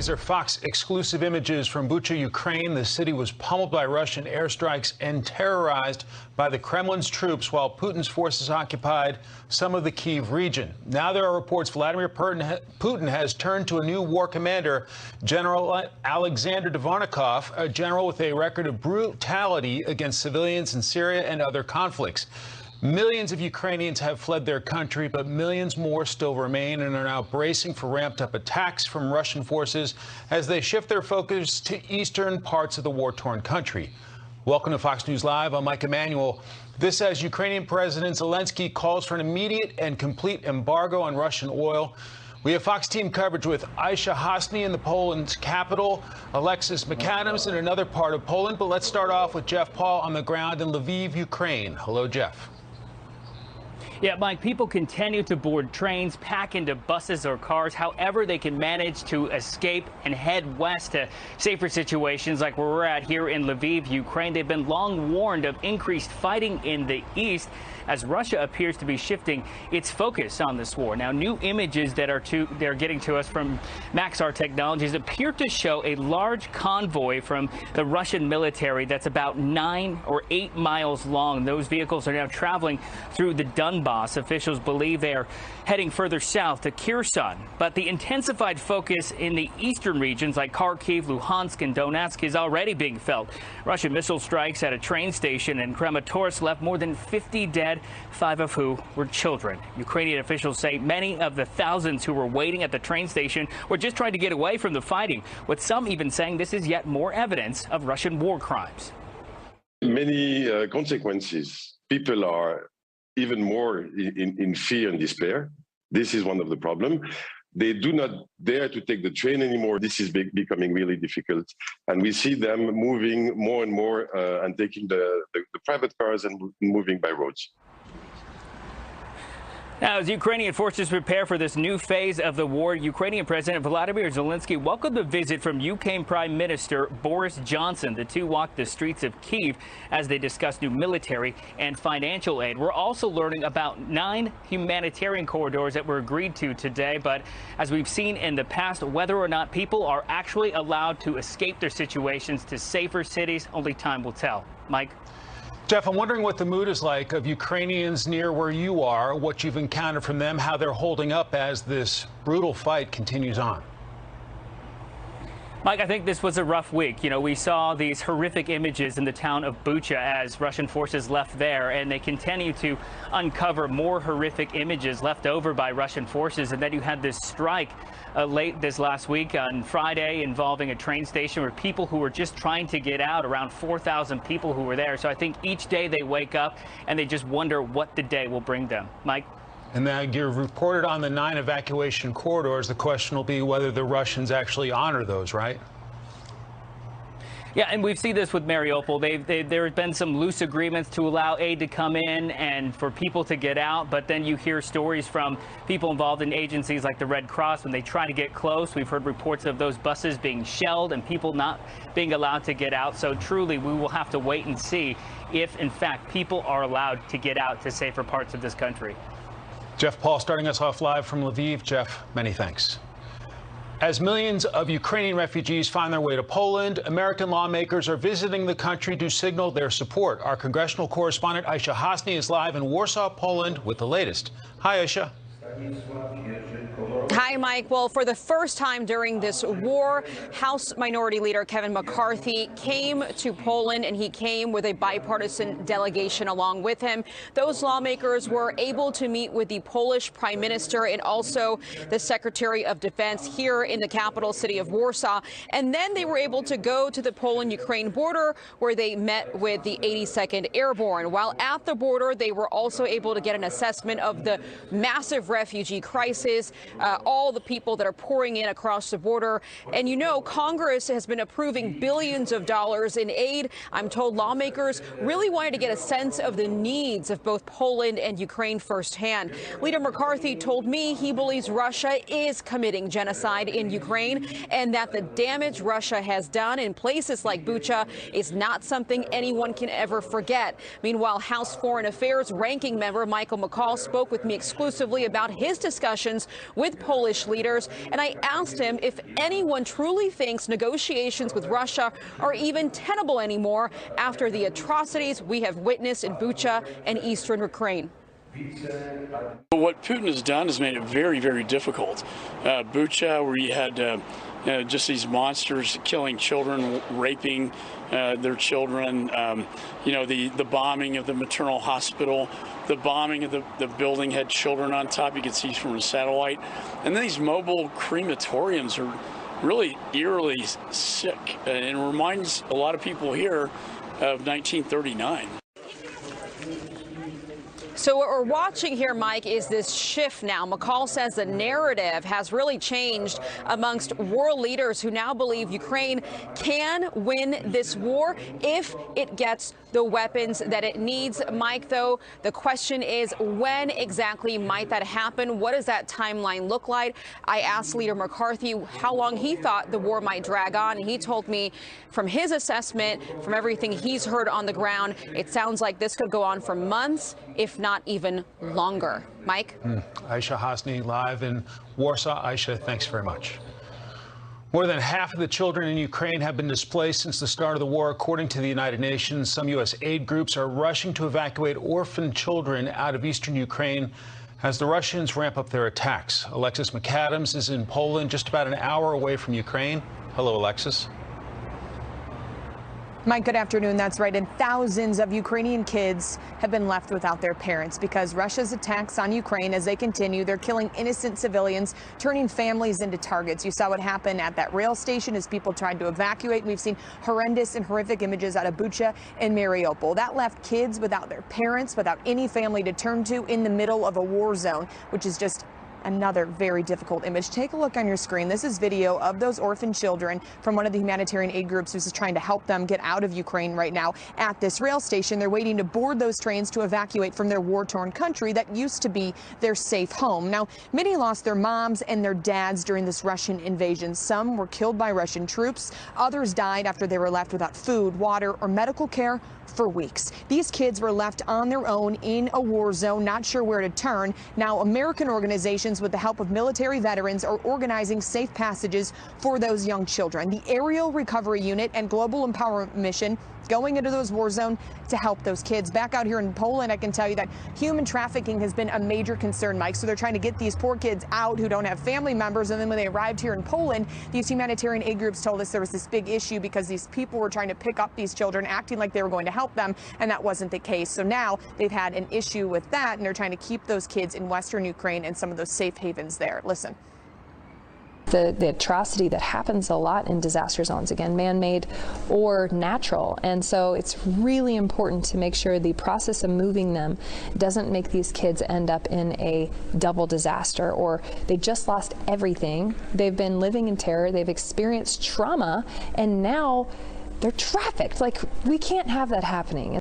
These are Fox exclusive images from Bucha, Ukraine. The city was pummeled by Russian airstrikes and terrorized by the Kremlin's troops while Putin's forces occupied some of the Kyiv region. Now there are reports Vladimir Putin has turned to a new war commander, General Alexander Dvornikov, a general with a record of brutality against civilians in Syria and other conflicts. Millions of Ukrainians have fled their country, but millions more still remain and are now bracing for ramped-up attacks from Russian forces as they shift their focus to eastern parts of the war-torn country. Welcome to Fox News Live. I'm Mike Emanuel. This as Ukrainian President Zelenskyy calls for an immediate and complete embargo on Russian oil. We have Fox team coverage with Aisha Hasny in the Poland's capital, Alexis McAdams in another part of Poland. But let's start off with Jeff Paul on the ground in Lviv, Ukraine. Hello, Jeff. Yeah, Mike, people continue to board trains, pack into buses or cars, however they can manage to escape and head west to safer situations like where we're at here in Lviv, Ukraine. They've been long warned of increased fighting in the east as Russia appears to be shifting its focus on this war. Now, new images that they're getting to us from Maxar Technologies appear to show a large convoy from the Russian military that's about 9 or 8 miles long. Those vehicles are now traveling through the Donbass. Officials believe they are heading further south to Kherson. But the intensified focus in the eastern regions like Kharkiv, Luhansk, and Donetsk is already being felt. Russian missile strikes at a train station in Kramatorsk left more than 50 dead, 5 of who were children. Ukrainian officials say many of the thousands who were waiting at the train station were just trying to get away from the fighting, with some even saying this is yet more evidence of Russian war crimes. Many consequences. People are even more in fear and despair. This is one of the problems. They do not dare to take the train anymore. This is becoming really difficult. And we see them moving more and more and taking the private cars and moving by roads. Now, as Ukrainian forces prepare for this new phase of the war, Ukrainian President Volodymyr Zelenskyy welcomed a visit from UK Prime Minister Boris Johnson. The two walked the streets of Kyiv as they discussed new military and financial aid. We're also learning about 9 humanitarian corridors that were agreed to today. But as we've seen in the past, whether or not people are actually allowed to escape their situations to safer cities, only time will tell. Mike? Jeff, I'm wondering what the mood is like of Ukrainians near where you are, what you've encountered from them, how they're holding up as this brutal fight continues on. Mike, I think this was a rough week. You know, we saw these horrific images in the town of Bucha as Russian forces left there, and they continue to uncover more horrific images left over by Russian forces. And then you had this strike late this last week on Friday involving a train station where people who were just trying to get out, around 4,000 people who were there. So I think each day they wake up and they just wonder what the day will bring them. Mike? And now you've reported on the 9 evacuation corridors. The question will be whether the Russians actually honor those, right? Yeah, and we've seen this with Mariupol. There have been some loose agreements to allow aid to come in and for people to get out. But then you hear stories from people involved in agencies like the Red Cross when they try to get close. We've heard reports of those buses being shelled and people not being allowed to get out. So truly, we will have to wait and see if, in fact, people are allowed to get out to safer parts of this country. Jeff Paul starting us off live from Lviv. Jeff, many thanks. As millions of Ukrainian refugees find their way to Poland, American lawmakers are visiting the country to signal their support. Our congressional correspondent Aisha Hasny is live in Warsaw, Poland with the latest. Hi, Aisha. Hi, Mike. Well, for the first time during this war, House Minority Leader Kevin McCarthy came to Poland, and he came with a bipartisan delegation along with him. Those lawmakers were able to meet with the Polish Prime Minister and also the Secretary of Defense here in the capital city of Warsaw. And then they were able to go to the Poland-Ukraine border where they met with the 82nd Airborne. While at the border, they were also able to get an assessment of the massive refugee crisis, all the people that are pouring in across the border. And, you know, Congress has been approving billions of dollars in aid. I'm told lawmakers really wanted to get a sense of the needs of both Poland and Ukraine firsthand. Leader McCarthy told me he believes Russia is committing genocide in Ukraine and that the damage Russia has done in places like Bucha is not something anyone can ever forget. Meanwhile, House Foreign Affairs ranking member Michael McCall spoke with me exclusively about his discussions with Polish leaders, and I asked him if anyone truly thinks negotiations with Russia are even tenable anymore after the atrocities we have witnessed in Bucha and eastern Ukraine. What Putin has done is made it very, very difficult. Bucha, where you had just these monsters killing children, raping their children, the bombing of the maternal hospital, the bombing of the building had children on top, you could see from a satellite. And then these mobile crematoriums are really eerily sick. And it reminds a lot of people here of 1939. So what we're watching here, Mike, is this shift now. McCall says the narrative has really changed amongst world leaders who now believe Ukraine can win this war if it gets the weapons that it needs. Mike, though, the question is, when exactly might that happen? What does that timeline look like? I asked Leader McCarthy how long he thought the war might drag on, and he told me from his assessment, from everything he's heard on the ground, it sounds like this could go on for months, if not even longer. Mike? Aisha Hasni live in Warsaw. Aisha, thanks very much. More than half of the children in Ukraine have been displaced since the start of the war, according to the United Nations. Some U.S. aid groups are rushing to evacuate orphaned children out of eastern Ukraine as the Russians ramp up their attacks. Alexis McAdams is in Poland, just about an hour away from Ukraine. Hello, Alexis. Mike, good afternoon. That's right. And thousands of Ukrainian kids have been left without their parents because Russia's attacks on Ukraine, as they continue, they're killing innocent civilians, turning families into targets. You saw what happened at that rail station as people tried to evacuate. We've seen horrendous and horrific images out of Bucha and Mariupol. That left kids without their parents, without any family to turn to in the middle of a war zone, which is just another very difficult image. Take a look on your screen. This is video of those orphan children from one of the humanitarian aid groups who's trying to help them get out of Ukraine right now at this rail station. They're waiting to board those trains to evacuate from their war-torn country that used to be their safe home. Now, many lost their moms and their dads during this Russian invasion. Some were killed by Russian troops. Others died after they were left without food, water, or medical care for weeks. These kids were left on their own in a war zone, not sure where to turn. Now, American organizations, with the help of military veterans, are organizing safe passages for those young children. The Aerial Recovery Unit and Global Empowerment Mission going into those war zones to help those kids. Back out here in Poland, I can tell you that human trafficking has been a major concern, Mike. So they're trying to get these poor kids out who don't have family members. And then when they arrived here in Poland, these humanitarian aid groups told us there was this big issue because these people were trying to pick up these children, acting like they were going to help them, and that wasn't the case. So now they've had an issue with that, and they're trying to keep those kids in Western Ukraine and some of those safe havens there. Listen. The atrocity that happens a lot in disaster zones, again, man-made or natural. And so it's really important to make sure the process of moving them doesn't make these kids end up in a double disaster, or they just lost everything. They've been living in terror, they've experienced trauma, and now they're trafficked. Like, we can't have that happening.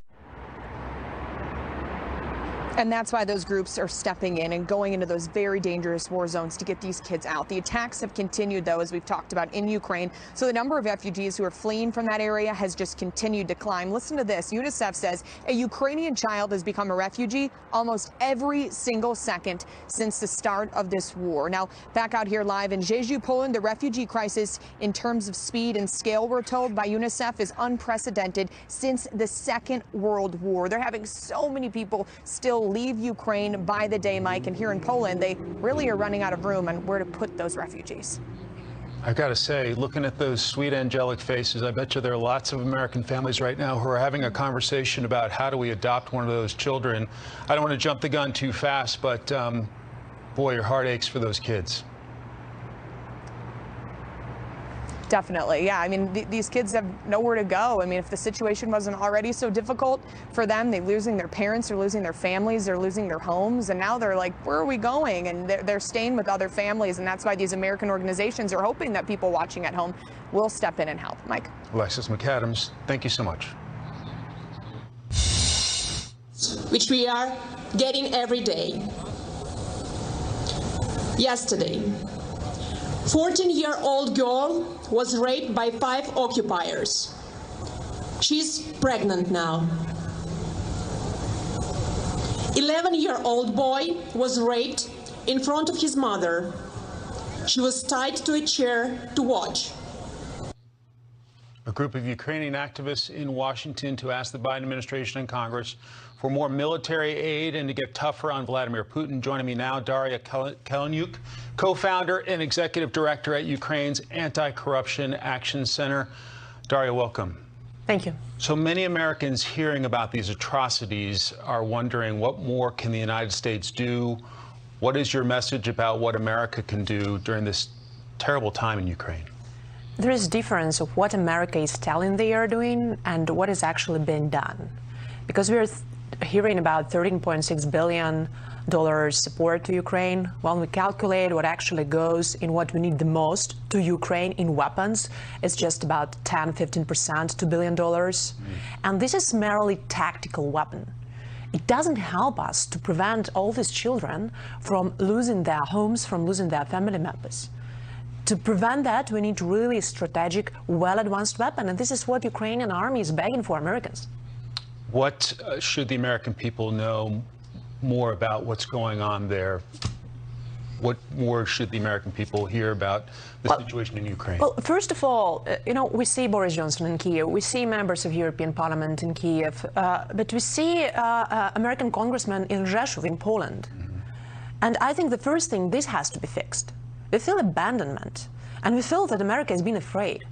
And that's why those groups are stepping in and going into those very dangerous war zones to get these kids out. The attacks have continued, though, as we've talked about, in Ukraine. So the number of refugees who are fleeing from that area has just continued to climb. Listen to this. UNICEF says a Ukrainian child has become a refugee almost every single second since the start of this war. Now, back out here live in Jeju, Poland, the refugee crisis in terms of speed and scale, we're told by UNICEF, is unprecedented since the Second World War. They're having so many people still leave Ukraine by the day, Mike, and here in Poland, they really are running out of room on where to put those refugees. I've got to say, looking at those sweet angelic faces, I bet you there are lots of American families right now who are having a conversation about how do we adopt one of those children. I don't want to jump the gun too fast, but boy, your heart aches for those kids. Definitely. Yeah. I mean, these kids have nowhere to go. I mean, if the situation wasn't already so difficult for them, they're losing their parents, they're losing their families, they're losing their homes. And now they're like, where are we going? And they're staying with other families. And that's why these American organizations are hoping that people watching at home will step in and help. Mike. Alexis McAdams, thank you so much. Which we are getting every day. Yesterday, 14-year-old girl was raped by 5 occupiers. She's pregnant now. 11-year-old boy was raped in front of his mother. She was tied to a chair to watch. A group of Ukrainian activists in Washington to ask the Biden administration and Congress for more military aid and to get tougher on Vladimir Putin. Joining me now, Daria Kaleniuk, co-founder and executive director at Ukraine's Anti-Corruption Action Center. Daria, welcome. Thank you. So many Americans hearing about these atrocities are wondering, what more can the United States do? What is your message about what America can do during this terrible time in Ukraine? There is a difference of what America is telling they are doing and what is actually being done. Because we are hearing about $13.6 billion support to Ukraine. When we calculate what actually goes in what we need the most to Ukraine in weapons, it's just about 10–15%, $2 billion. And this is merely tactical weapon. It doesn't help us to prevent all these children from losing their homes, from losing their family members. To prevent that, we need really strategic, well-advanced weapon, and this is what Ukrainian army is begging for Americans. What should the American people know more about what's going on there? What more should the American people hear about the situation in Ukraine? Well, first of all, we see Boris Johnson in Kyiv, we see members of European Parliament in Kyiv, but we see American congressmen in Rzeszów in Poland. And I think the first thing, this has to be fixed. We feel abandonment, and we feel that America has been afraid.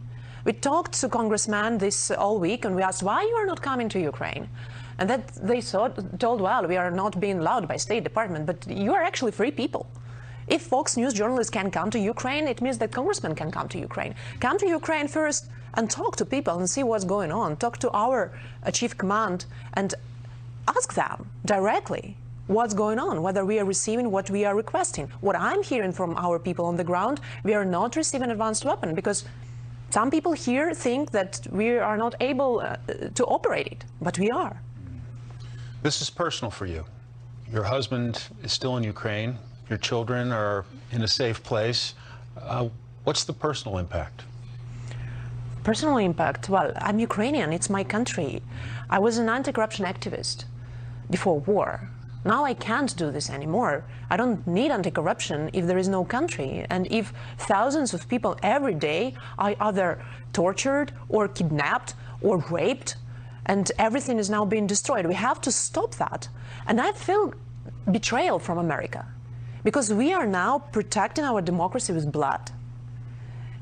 We talked to congressmen this all week, and we asked why you are not coming to Ukraine. And that they told, well, we are not being allowed by State Department, but you are actually free people. If Fox News journalists can come to Ukraine, it means that congressmen can come to Ukraine. Come to Ukraine first and talk to people and see what's going on. Talk to our chief command and ask them directly what's going on, whether we are receiving what we are requesting. What I'm hearing from our people on the ground, we are not receiving advanced weapon because some people here think that we are not able to operate it, but we are. This is personal for you. Your husband is still in Ukraine. Your children are in a safe place. What's the personal impact? Personal impact? Well, I'm Ukrainian. It's my country. I was an anti-corruption activist before war. Now I can't do this anymore. I don't need anti-corruption if there is no country. And if thousands of people every day are either tortured or kidnapped or raped, and everything is now being destroyed, we have to stop that. And I feel betrayal from America, because we are now protecting our democracy with blood.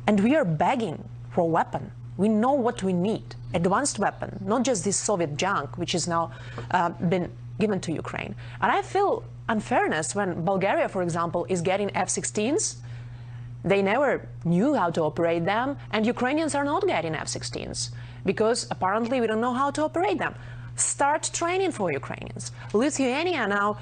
And we are begging for a weapon. We know what we need, advanced weapon, not just this Soviet junk, which is now been given to Ukraine. And I feel unfairness when Bulgaria, for example, is getting F-16s. They never knew how to operate them, and Ukrainians are not getting F-16s because apparently we don't know how to operate them. Start training for Ukrainians. Lithuania now